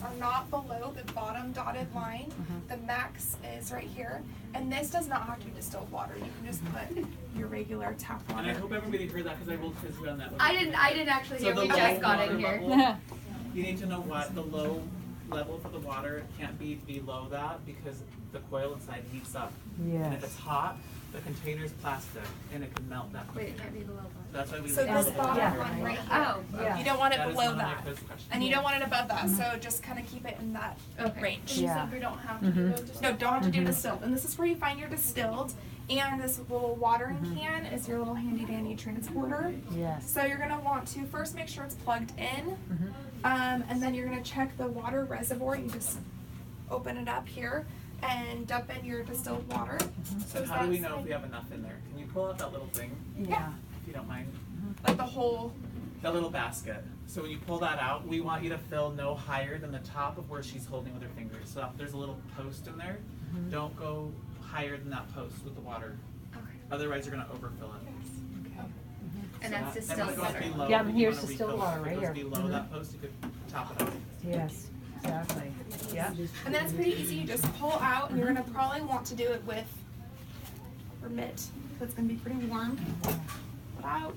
levels are not below the bottom dotted line. The max is right here. And this does not have to be distilled water. You can just put your regular tap water. And I hope everybody heard that because I rolled frisbee on that one. I didn't actually hear. So We the just low got water in here. level, you need to know what the low level for the water can't be below that because the coil inside heats up. And if it's hot, the container's plastic and it can melt that Wait, container. it can't be below So that. That's why we this leave it bottom below one the right water. here. Oh, You don't want it That is below not my that. quiz question. And you don't want it above that. So just kind of keep it in that range. You said we don't have to do those. No, don't have to do distilled. And this is where you find your distilled. And this little watering can is your little handy dandy transporter. Yes. So you're gonna want to first make sure it's plugged in, and then you're gonna check the water reservoir. You just open it up here and dump in your distilled water. So how do we know if we have enough in there? Can you pull out that little thing, Yeah. if you don't mind? Like the whole. That little basket. So when you pull that out, we want you to fill no higher than the top of where she's holding with her fingers. So if there's a little post in there, don't go higher than that post with the water. Otherwise you're gonna overfill it. And that's And distilled when it goes water. below, Yeah, you here's wanna distilled refill it. water right If here. it goes below that post, you could top it out. Yes, exactly. Yeah. And then it's pretty easy. You just pull out, and you're gonna probably want to do it with your mitt. So it's gonna be pretty warm. Pull it out.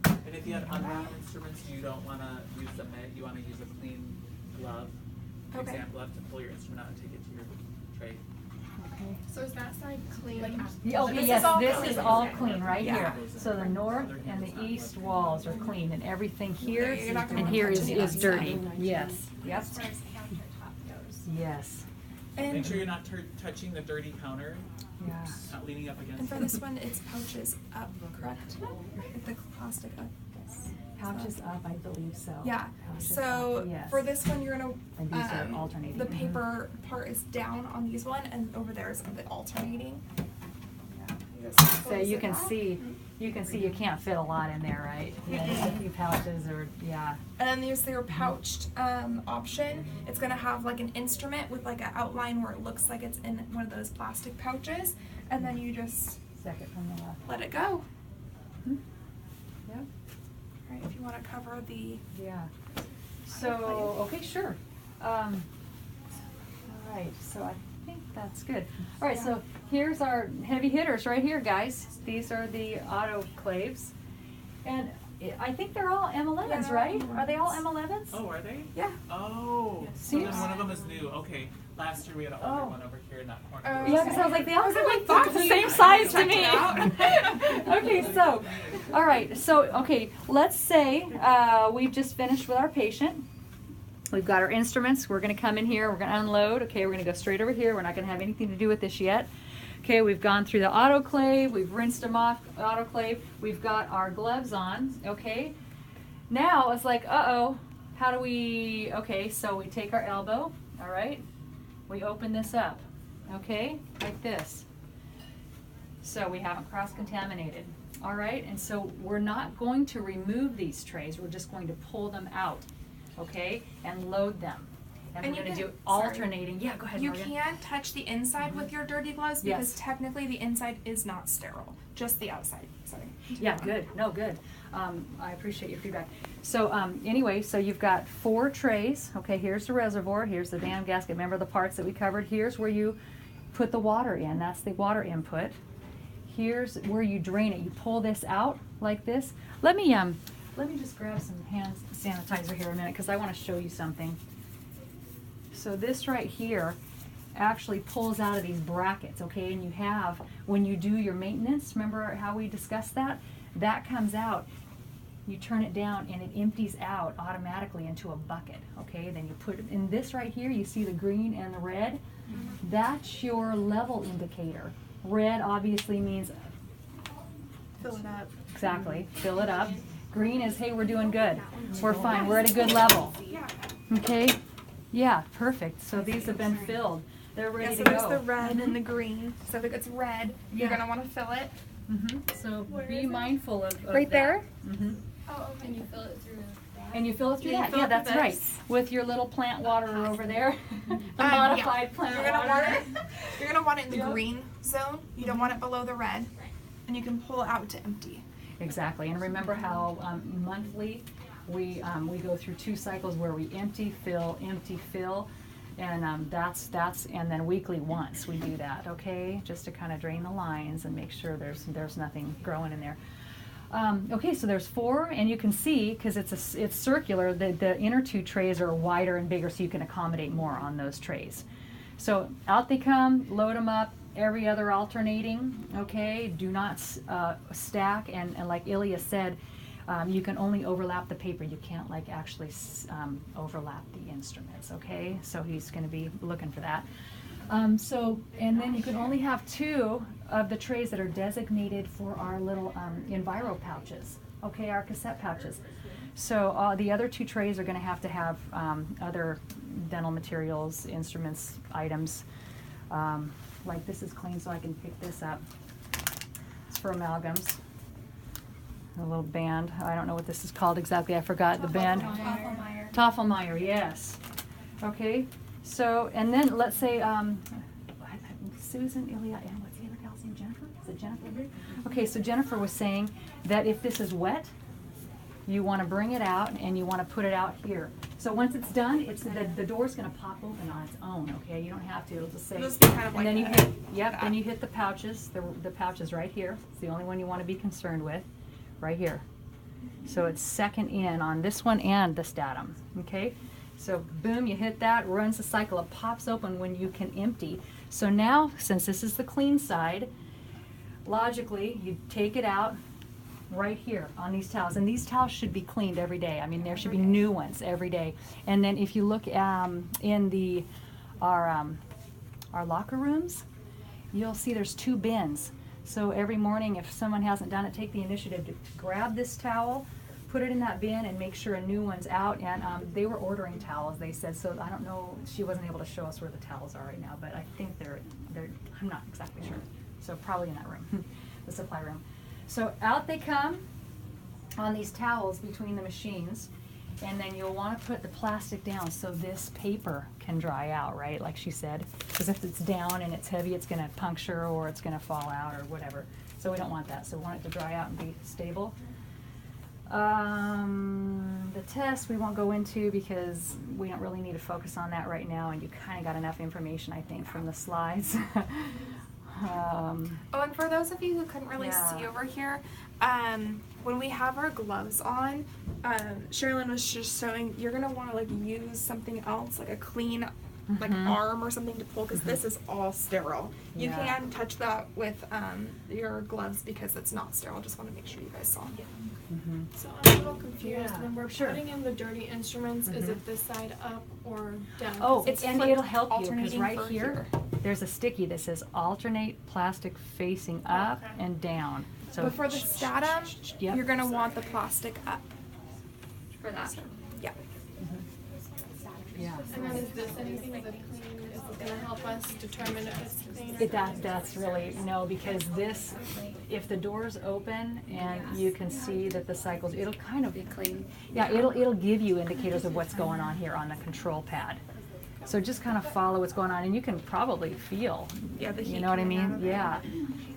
And if you have unwrapped instruments, you don't wanna use the mitt, you wanna use a clean glove. For Okay. example, have to pull your instrument out and take it to your tray. So is that side clean? Oh, This is yes, all this clean. is all clean right Yeah. here. So the north and the east walls are clean and everything here Yeah, you're not gonna and want here to is touch any of that dirty. stuff. Yes, yep, As far as the countertop goes. yes, Make And, sure you're not touching the dirty counter, yeah. not leaning up against and for it. this one, it's pouches up, correct? With the plastic up. Pouches up, I believe so. Yeah. Pouches So up, yes. for this one, you're And these are gonna alternating. the paper part is down on these one, and over there is the alternating. You just So close you it can out. see you can't fit a lot in there, right? Yeah, just a few pouches or, yeah. And then there's their pouched option. It's gonna have like an instrument with like an outline where it looks like it's in one of those plastic pouches, and then you just Second from the left. let it go. Yep. Right, if you want to cover the. Yeah. So, okay, sure. All right, so I think that's good. All right, so here's our heavy hitters right here, guys. These are the autoclaves. And I think they're all M11s, Yeah, they're right? all Are they all M11s? Oh, are they? Yeah. Oh, so then Seems- one of them is new. Okay, last year we had an older one over here in that corner. Oh. Yeah, because I was like, they all I was look like, the we same size to checked me. it out. Okay, so, all right, so, okay, let's say we've just finished with our patient. We've got our instruments. We're going to come in here. We're going to unload. Okay, we're going to go straight over here. We're not going to have anything to do with this yet. Okay, we've gone through the autoclave. We've rinsed them off, autoclave. We've got our gloves on, okay? Now it's like, uh-oh, how do we, okay, so we take our elbow, all right? We open this up, okay, like this. So we haven't cross-contaminated, all right? And so we're not going to remove these trays. We're just going to pull them out, okay, and load them. And And we're you going to can- do sorry. alternating. Yeah, go ahead, You Morgan. can touch the inside with your dirty gloves because Yes. technically the inside is not sterile, just the outside. Sorry. Yeah, good. No, good. I appreciate your feedback. So anyway, so you've got 4 trays. Okay, here's the reservoir. Here's the dam gasket. Remember the parts that we covered? Here's where you put the water in. That's the water input. Here's where you drain it. You pull this out like this. Let me just grab some hand sanitizer here a minute because I want to show you something. So this right here actually pulls out of these brackets, okay? And you have, when you do your maintenance, remember how we discussed that? That comes out. You turn it down and it empties out automatically into a bucket, okay? Then you put it in this right here, you see the green and the red? That's your level indicator. Red obviously means, Fill it up. exactly, fill it up. Green is, hey, we're doing good. We're fine, we're at a good level. Okay? Yeah, perfect. So these have been filled. They're Yeah, ready so to there's go. the red and the green. So if it gets red, you're Yeah. gonna want to fill it. So be mindful of Right that. there? Oh, okay. And you fill it through And you fill it through Yeah, you that. fill Yeah, it that's through right. this. With your little plant waterer over there. The Yeah. modified plant You're gonna waterer. want it. You're gonna want it in the Yeah. green zone. You don't want it below the red, and you can pull it out to empty. Exactly. And remember how monthly We go through 2 cycles where we empty, fill, and that's and then weekly once we do that, okay, just to kind of drain the lines and make sure there's nothing growing in there. Okay, so there's 4, and you can see because it's circular. The inner 2 trays are wider and bigger, so you can accommodate more on those trays. So out they come, load them up. Every other alternating, okay? Do not stack, and like Ilya said, you can only overlap the paper. You can't like actually overlap the instruments, okay? So he's going to be looking for that. And then you can only have 2 of the trays that are designated for our little Enviro pouches, okay, our cassette pouches. So the other 2 trays are going to have other dental materials, instruments, items. Like this is clean, so I can pick this up. It's for amalgams. A little band. I don't know what this is called exactly. I forgot the band. Tafelmeyer, yes. Okay. So, and then let's say Susan, Ilya, and what's the other gal's name? Jennifer? Is it Jennifer? Okay, so Jennifer was saying that if this is wet, you want to bring it out and you want to put it out here. So once it's done, the door's going to pop open on its own. Okay, you don't have to. It'll just say. It'll just be kind of and like then you that. hit. Yep. Then you hit the pouches. The pouches right here. It's the only one you want to be concerned with, right here. So it's second in on this one and the Statim. Okay. So boom, you hit that. Runs the cycle. It pops open when you can empty. So now, since this is the clean side, logically you take it out. Right here on these towels, and these towels should be cleaned every day. I mean, there should be new ones every day. And then if you look in our locker rooms, you'll see there's 2 bins. So every morning, if someone hasn't done it, take the initiative to grab this towel, put it in that bin, and make sure a new one's out. And they were ordering towels, they said. So I don't know. She wasn't able to show us where the towels are right now, but I think they're. I'm not exactly sure. So probably in that room, the supply room. So out they come on these towels between the machines, and then you'll want to put the plastic down so this paper can dry out, right, like she said, because if it's down and it's heavy, it's going to puncture or it's going to fall out or whatever. So we don't want that. So we want it to dry out and be stable. The test we won't go into because we don't really need to focus on that right now, and you kind of got enough information, I think, from the slides. And for those of you who couldn't really see over here, when we have our gloves on, Sherilyn was just showing you're gonna want to like use something else, like a clean, like arm or something to pull, because this is all sterile. You can touch that with your gloves because it's not sterile. Just want to make sure you guys saw. So I'm a little confused. Yeah. When we're Sure. putting in the dirty instruments, is it this side up or down? Oh, It's and flipped, it'll help you because alternating right for here, there's a sticky that says alternate plastic facing up and down. So But for the Statim, Yep. you're gonna want the plastic up. For that. Yeah. yeah. And then is this anything that clean? Is it gonna help us determine if it's clean or That's really, no, because this, if the door's open and you can see that the cycles, it'll kind of be clean. Yeah, it'll give you indicators of what's going on here on the control pad. So just kind of follow what's going on, and you can probably feel, Yeah, the you heat know what I coming out mean? of it. Yeah.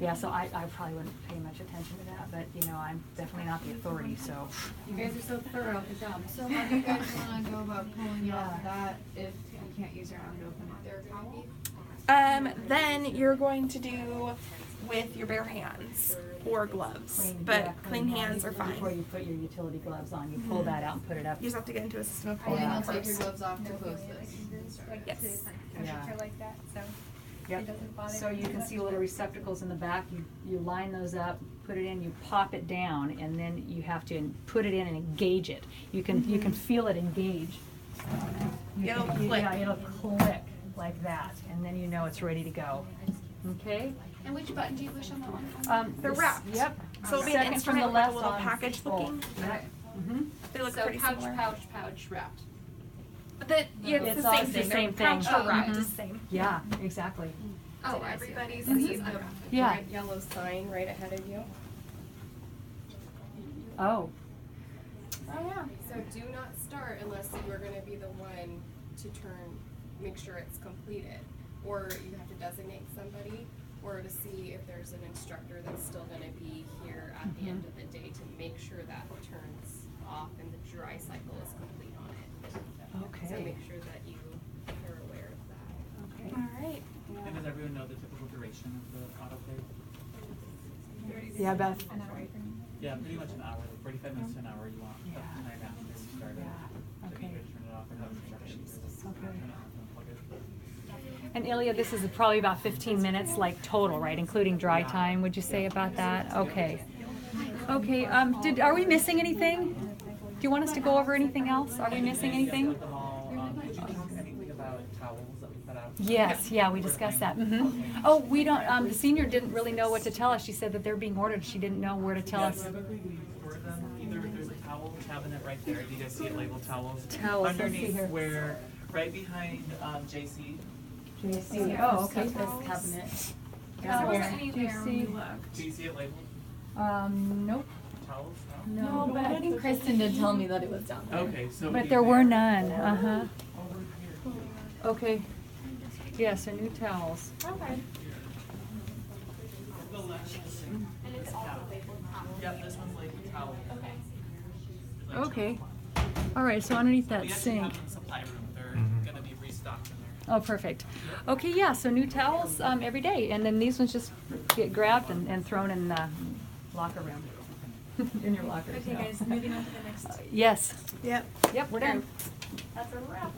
Yeah, so I probably wouldn't pay much attention to that, but you know, I'm definitely not the authority, so. You guys are so thorough. Good job. So how do you guys want to go about pulling Yeah. off that if you can't use your arm to open it? Then you're going to do with your bare hands or gloves, but clean hands are Before fine. you put your utility gloves on, you pull that out and put it up. You just have to get into a system of And pulling then it you'll out take your first. gloves off to close this. Yes. Yeah. like that? So Yep. So you can see little receptacles in the back. You line those up, put it in, you pop it down, and then you have to put it in and engage it. You can feel it engage. It'll click. Yeah, it'll click like that, and then you know it's ready to go. Okay. And which button do you push on that one? They're this- wrapped. Yep. So it'll be an Second from instrument the with like a left little on package full. looking. Right. They look So pretty pouch, similar. pouch wrapped. But yeah, It's it's the all same the thing. same They're pouch thing. wrapped, Mhm. just same. Yeah, exactly. Oh, Did I see. everybody Okay. see the Yeah. bright yellow sign right ahead of you? Oh. Oh yeah. So do not start unless you are gonna be the one to make sure it's completed. Or you have to designate somebody, or to see if there's an instructor that's still gonna be here at the end of the day to make sure that turns off and the dry cycle is complete on it. So Okay. make sure that you are aware of that. Okay. All right. And does everyone know the typical duration of the autoclave? Yeah, Beth. Yeah, pretty much an hour, 45 minutes to an hour you want Yeah. right after you start it. Yeah, Then okay. you can turn it off or have instructions. Okay. Turn it off and plug it. And Ilya, this is probably about 15 minutes, like total, right, including dry time. Would you say about that? Okay. Okay. Are we missing anything? Do you want us to go over anything else? Are we missing anything? With them all, did you talk anything about towels that we put out? Yes. Yeah, we discussed that. Oh, we don't. The senior didn't really know what to tell us. She said that they're being ordered. She didn't know where to tell Yeah, us. typically we order them, either there's a towel cabinet right there. Do you guys see it labeled towels? Towels, let's see Underneath here. where, right behind JC. JC. Oh, okay. This cabinet. That wasn't Do you anywhere when we see? looked. Do you see it labeled? Nope. Towels? No. but I think Kristen did tell me that it was down there. Okay, so. But we there do were that. none. Over here. Okay. Yeah, so new towels. Okay. The left one. And it's also labeled towel. Yep, this one's labeled towel. Okay. Okay. All right, so underneath We that actually sink. have them in the supply room. They're gonna be restocked in there. Oh, perfect. Okay, yeah, so new towels every day. And then these ones just get grabbed and thrown in the locker room. In your locker. Okay, guys, moving on to the next. Yes. Yep. Yep, we're done. That's a wrap.